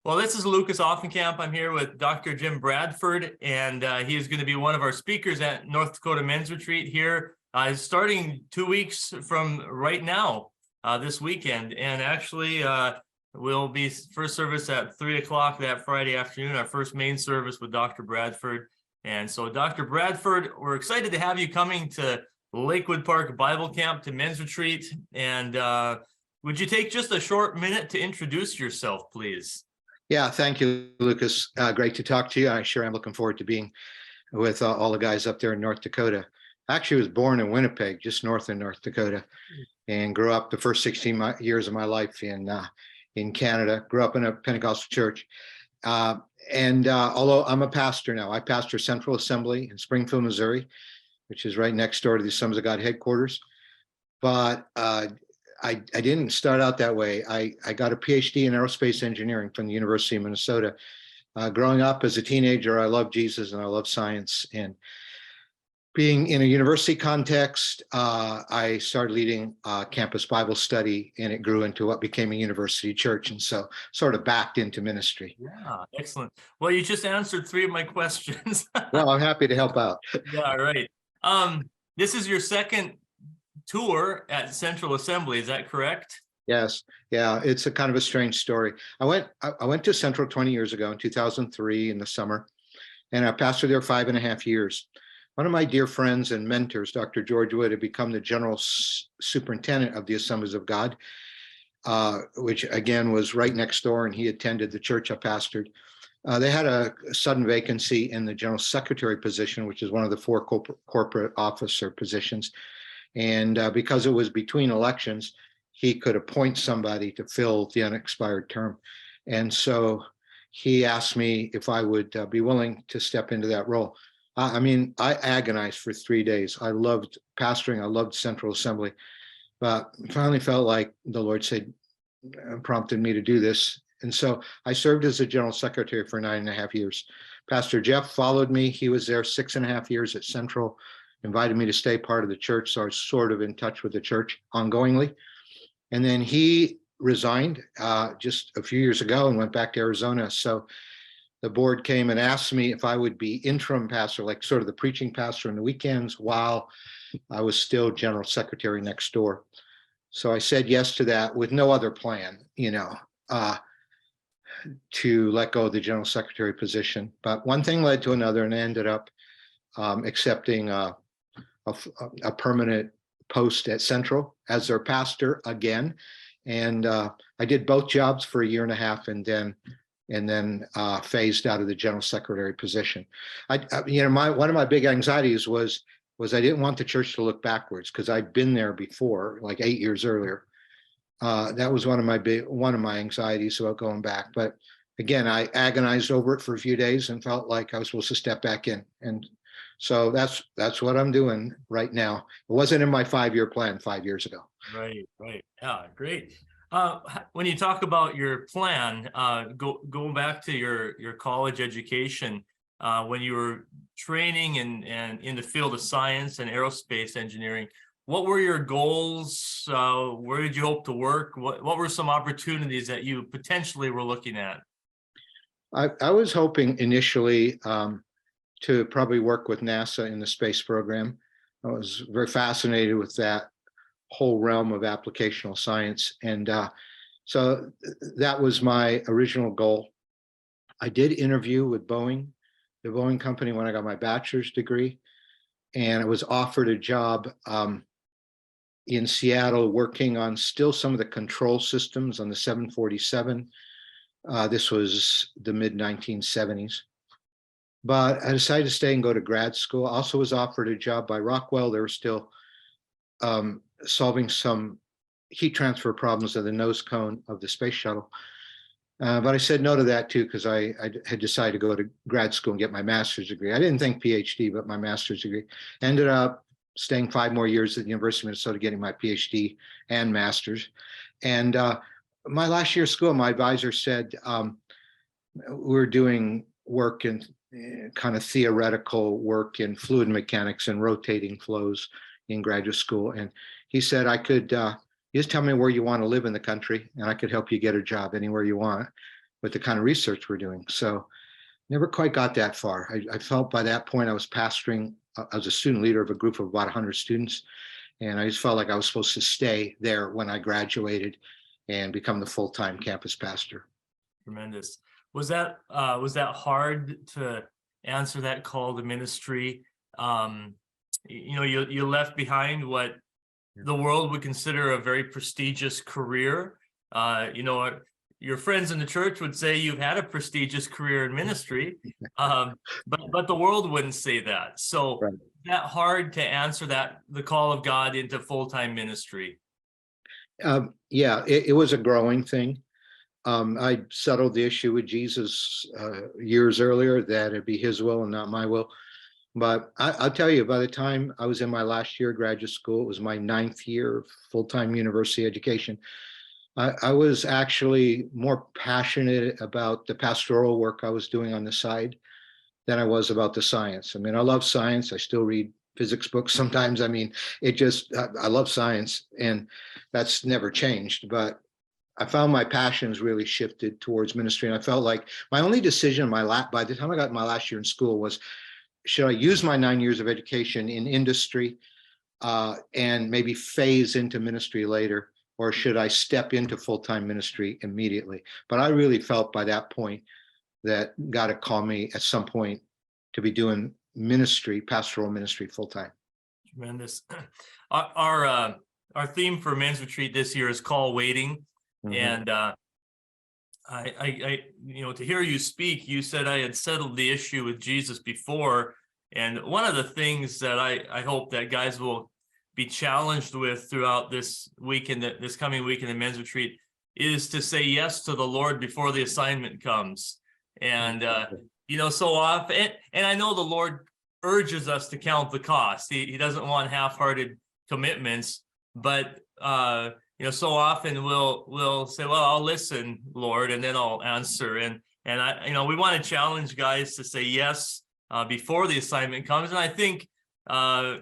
Well, this is Lucas Offenkamp. I'm here with Dr. Jim Bradford, and he is going to be one of our speakers at North Dakota Men's Retreat here, starting 2 weeks from right now, this weekend. And actually, we'll be first service at 3 o'clock that Friday afternoon, our first main service with Dr. Bradford. And so, Dr. Bradford, we're excited to have you coming to Lakewood Park Bible Camp to Men's Retreat. And would you take just a short minute to introduce yourself, please? Yeah, thank you, Lucas. Great to talk to you. I sure am looking forward to being with all the guys up there in North Dakota. I actually was born in Winnipeg, just north of North Dakota, and grew up the first 16 years of my life in Canada. Grew up in a Pentecostal church. Although I'm a pastor now, I pastor Central Assembly in Springfield, Missouri, which is right next door to the Assemblies of God headquarters. But I didn't start out that way. I got a PhD in aerospace engineering from the University of Minnesota. Growing up as a teenager, I loved Jesus and I loved science. And being in a university context, I started leading campus Bible study, and it grew into what became a university church. And so sort of backed into ministry. Yeah, excellent. Well, you just answered 3 of my questions. Well, I'm happy to help out. Yeah, right. This is your second tour at Central Assembly, is that correct? Yes. Yeah, it's a kind of a strange story. I went to Central 20 years ago in 2003 in the summer, and I pastored there 5.5 years. One of my dear friends and mentors, Dr. George Wood, had become the general superintendent of the Assemblies of God, which again was right next door, and he attended the church I pastored. They had a sudden vacancy in the general secretary position, which is one of the 4 corporate officer positions. And because it was between elections, he could appoint somebody to fill the unexpired term. And so he asked me if I would be willing to step into that role. I mean, I agonized for 3 days. I loved pastoring. I loved Central Assembly, but finally felt like the Lord said, prompted me to do this. And so I served as a general secretary for 9.5 years. Pastor Jeff followed me. He was there 6.5 years at Central, invited me to stay part of the church. So I was sort of in touch with the church ongoingly. And then he resigned just a few years ago and went back to Arizona. So the board came and asked me if I would be interim pastor, like sort of the preaching pastor on the weekends while I was still general secretary next door. So I said yes to that with no other plan, to let go of the general secretary position. But one thing led to another, and I ended up accepting a permanent post at Central as their pastor again. And I did both jobs for 1.5 years and then phased out of the general secretary position. One of my big anxieties was I didn't want the church to look backwards, because I'd been there before, like 8 years earlier. That was one of my anxieties about going back. But again, I agonized over it for a few days and felt like I was supposed to step back in. And so that's what I'm doing right now. It wasn't in my 5-year plan 5 years ago. Right. Yeah, great. When you talk about your plan, going back to your college education, when you were training and in the field of science and aerospace engineering, what were your goals? Where did you hope to work? What were some opportunities that you potentially were looking at? I was hoping initially to probably work with NASA in the space program. I was very fascinated with that whole realm of applicational science. And so that was my original goal. I did interview with Boeing, the Boeing company, when I got my bachelor's degree. And I was offered a job in Seattle working on still some of the control systems on the 747. This was the mid-1970s. But I decided to stay and go to grad school. Also was offered a job by Rockwell. They were still solving some heat transfer problems of the nose cone of the space shuttle. But I said no to that too, because I had decided to go to grad school and get my master's degree. I didn't think PhD, but my master's degree. Ended up staying 5 more years at the University of Minnesota, getting my PhD and master's. And my last year of school, my advisor said, we're doing work in kind of theoretical work in fluid mechanics and rotating flows in graduate school. And he said, I could, just tell me where you want to live in the country and I could help you get a job anywhere you want. with the kind of research we're doing. So never quite got that far. I felt by that point I was pastoring, I was a student leader of a group of about 100 students. And I just felt like I was supposed to stay there when I graduated and become the full-time campus pastor. Tremendous. Was that hard to answer that call to ministry? You left behind what the world would consider a very prestigious career. Your friends in the church would say you've had a prestigious career in ministry, but the world wouldn't say that. So Right. that hard to answer the call of God into full-time ministry. Yeah, it was a growing thing. I settled the issue with Jesus years earlier that it'd be his will and not my will. But I'll tell you, by the time I was in my last year of graduate school, it was my 9th year of full-time university education. I was actually more passionate about the pastoral work I was doing on the side than I was about the science. I mean, I love science. I still read physics books sometimes. I mean, I love science, and that's never changed. But I found my passions really shifted towards ministry. And I felt like my only decision by the time I got my last year in school was, should I use my 9 years of education in industry and maybe phase into ministry later, or should I step into full-time ministry immediately? But I really felt by that point that God had called me at some point to be doing ministry, pastoral ministry full-time. Tremendous. Our theme for men's retreat this year is call waiting. And to hear you speak, you said I had settled the issue with Jesus before. And one of the things that I hope that guys will be challenged with throughout this coming week in the men's retreat is to say yes to the Lord before the assignment comes. And, so often, and I know the Lord urges us to count the cost. He doesn't want half-hearted commitments, but, so often we'll say, well, I'll listen, Lord, and then I'll answer. And we want to challenge guys to say yes before the assignment comes. And I think a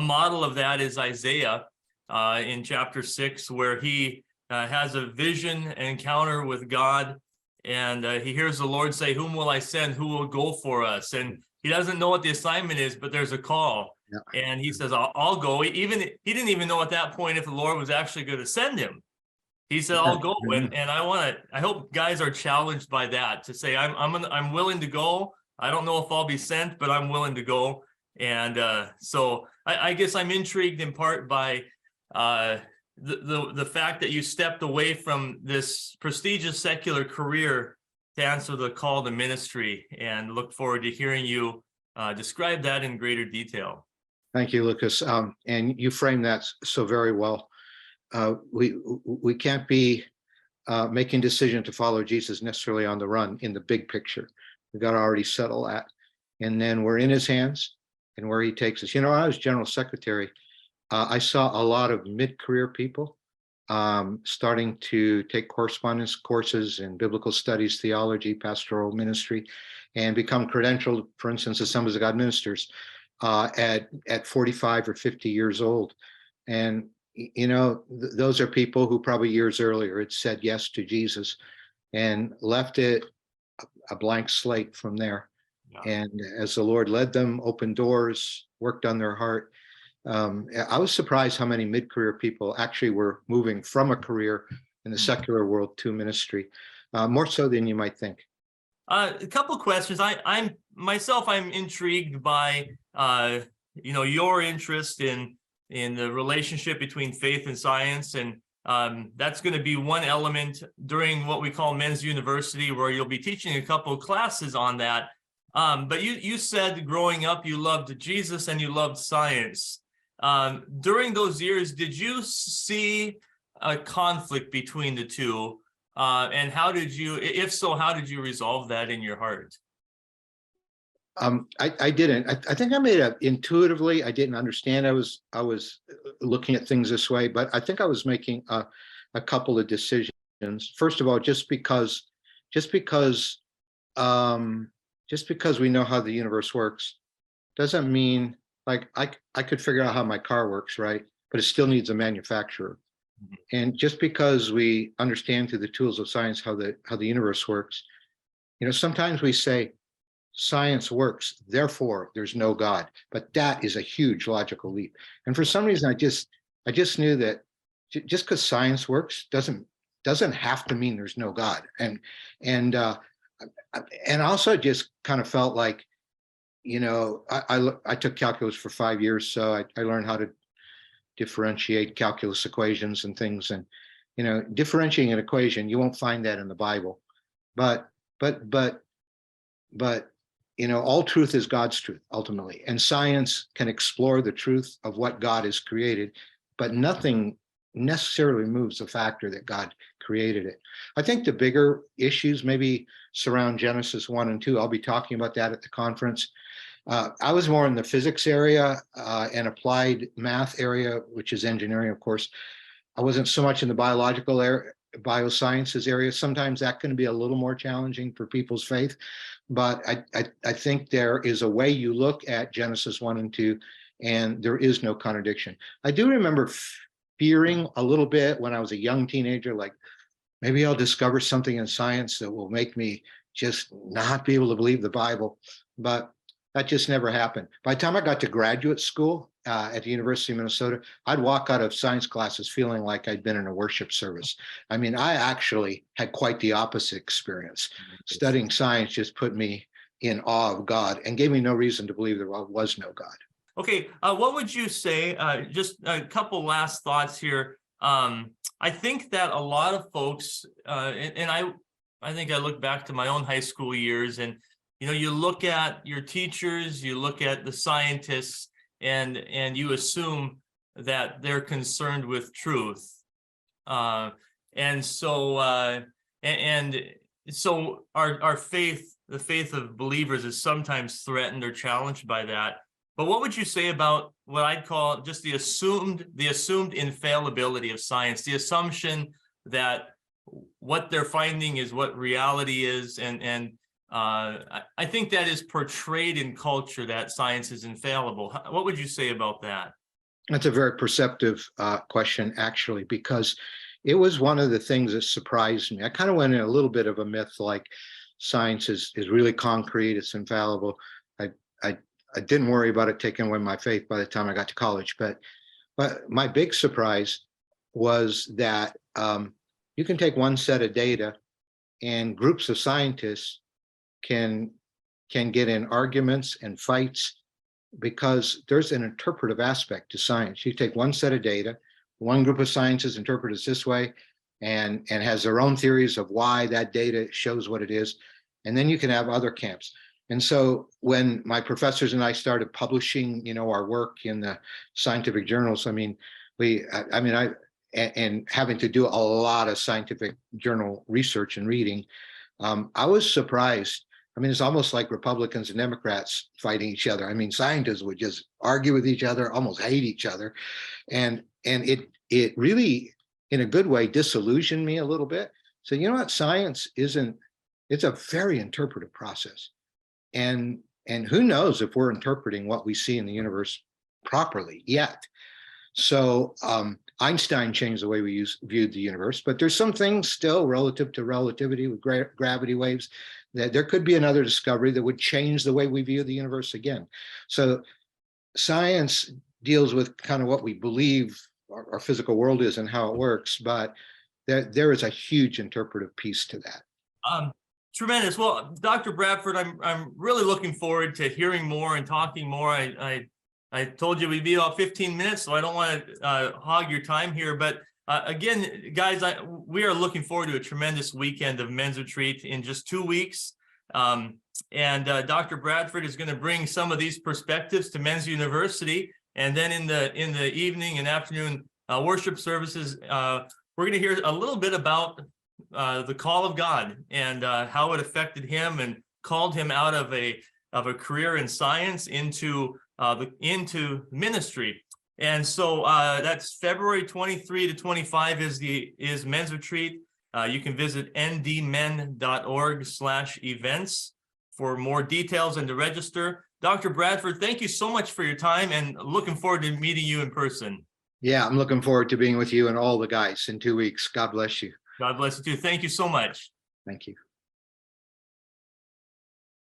model of that is Isaiah in chapter 6, where he has a vision encounter with God, and he hears the Lord say, "Whom will I send? Who will go for us?" And he doesn't know what the assignment is, but there's a call. Yeah. And he says, I'll go. He didn't even know at that point if the Lord was actually going to send him. He said, I'll go. And I hope guys are challenged by that, to say, I'm willing to go. I don't know if I'll be sent, but I'm willing to go. And so I guess I'm intrigued in part by the fact that you stepped away from this prestigious secular career to answer the call to ministry, and look forward to hearing you describe that in greater detail. Thank you, Lucas. And you framed that so very well. We can't be making decision to follow Jesus necessarily on the run in the big picture. We've got to already settle that. And then we're in his hands and where he takes us. I was general secretary. I saw a lot of mid-career people starting to take correspondence courses in biblical studies, theology, pastoral ministry, and become credentialed, for instance, Assemblies of God ministers at 45 or 50 years old. And, those are people who probably years earlier had said yes to Jesus and left it a blank slate from there. Yeah. And as the Lord led them, opened doors, worked on their heart. I was surprised how many mid-career people actually were moving from a career in the secular world to ministry, more so than you might think. A couple of questions. I'm intrigued by your interest in the relationship between faith and science, and that's going to be one element during what we call Men's University, where you'll be teaching a couple of classes on that. But you said growing up you loved Jesus and you loved science. During those years, did you see a conflict between the two? And if so, how did you resolve that in your heart? I didn't. I think I made it intuitively. I didn't understand. I was looking at things this way, but I think I was making a couple of decisions. First of all, just because we know how the universe works doesn't mean, like, I could figure out how my car works, right? But it still needs a manufacturer. And just because we understand through the tools of science how the universe works, sometimes we say science works, therefore there's no God. But that is a huge logical leap. And for some reason, I just knew that just because science works doesn't have to mean there's no God. And also just kind of felt like, I took calculus for 5 years, so I learned how to differentiate calculus equations and things. And differentiating an equation, you won't find that in the Bible, but all truth is God's truth ultimately, and science can explore the truth of what God has created, but nothing necessarily moves the factor that God created it. I think the bigger issues maybe surround Genesis 1 and 2. I'll be talking about that at the conference. I was more in the physics area and applied math area, which is engineering, of course. I wasn't so much in the biological area, biosciences area. Sometimes that can be a little more challenging for people's faith, but I think there is a way you look at Genesis 1 and 2, and there is no contradiction. I do remember fearing a little bit when I was a young teenager, like maybe I'll discover something in science that will make me just not be able to believe the Bible, but that just never happened. By the time I got to graduate school at the University of Minnesota, I'd walk out of science classes feeling like I'd been in a worship service. I mean, I actually had quite the opposite experience. Studying science just put me in awe of God and gave me no reason to believe there was no God. Okay, what would you say, just a couple last thoughts here. I think that a lot of folks, and I think I look back to my own high school years, and you look at your teachers, you look at the scientists, and you assume that they're concerned with truth. And so our faith, the faith of believers, is sometimes threatened or challenged by that. But what would you say about what I'd call just the assumed infallibility of science, the assumption that what they're finding is what reality is, and I think that is portrayed in culture, that science is infallible. What would you say about that? That's a very perceptive question, actually, because it was one of the things that surprised me. I kind of went in a little bit of a myth, like science is really concrete, it's infallible. I didn't worry about it taking away my faith by the time I got to college, but my big surprise was that you can take one set of data and groups of scientists can get in arguments and fights because there's an interpretive aspect to science. You take one set of data, one group of scientists interpret it this way and has their own theories of why that data shows what it is, and then you can have other camps. And so when my professors and I started publishing, our work in the scientific journals, and having to do a lot of scientific journal research and reading, I was surprised. It's almost like Republicans and Democrats fighting each other. Scientists would just argue with each other, almost hate each other. And it really, in a good way, disillusioned me a little bit. So you know what? Science it's a very interpretive process. And who knows if we're interpreting what we see in the universe properly yet. So Einstein changed the way we viewed the universe, but there's some things still relative to relativity with gravity waves that there could be another discovery that would change the way we view the universe again. So science deals with kind of what we believe our physical world is and how it works, but there is a huge interpretive piece to that. Tremendous. Well, Dr. Bradford, I'm really looking forward to hearing more and talking more. I told you we'd be about 15 minutes, so I don't want to hog your time here. But again, guys, we are looking forward to a tremendous weekend of men's retreat in just 2 weeks. And Dr. Bradford is going to bring some of these perspectives to Men's University. And then in the evening and afternoon worship services, we're going to hear a little bit about the call of God and how it affected him and called him out of a career in science into ministry. And so that's February 23 to 25 is men's retreat. You can visit ndmen.org/events for more details and to register. Dr. Bradford, thank you so much for your time, and looking forward to meeting you in person. Yeah, I'm looking forward to being with you and all the guys in 2 weeks. God bless you. God bless you too. Thank you so much. Thank you.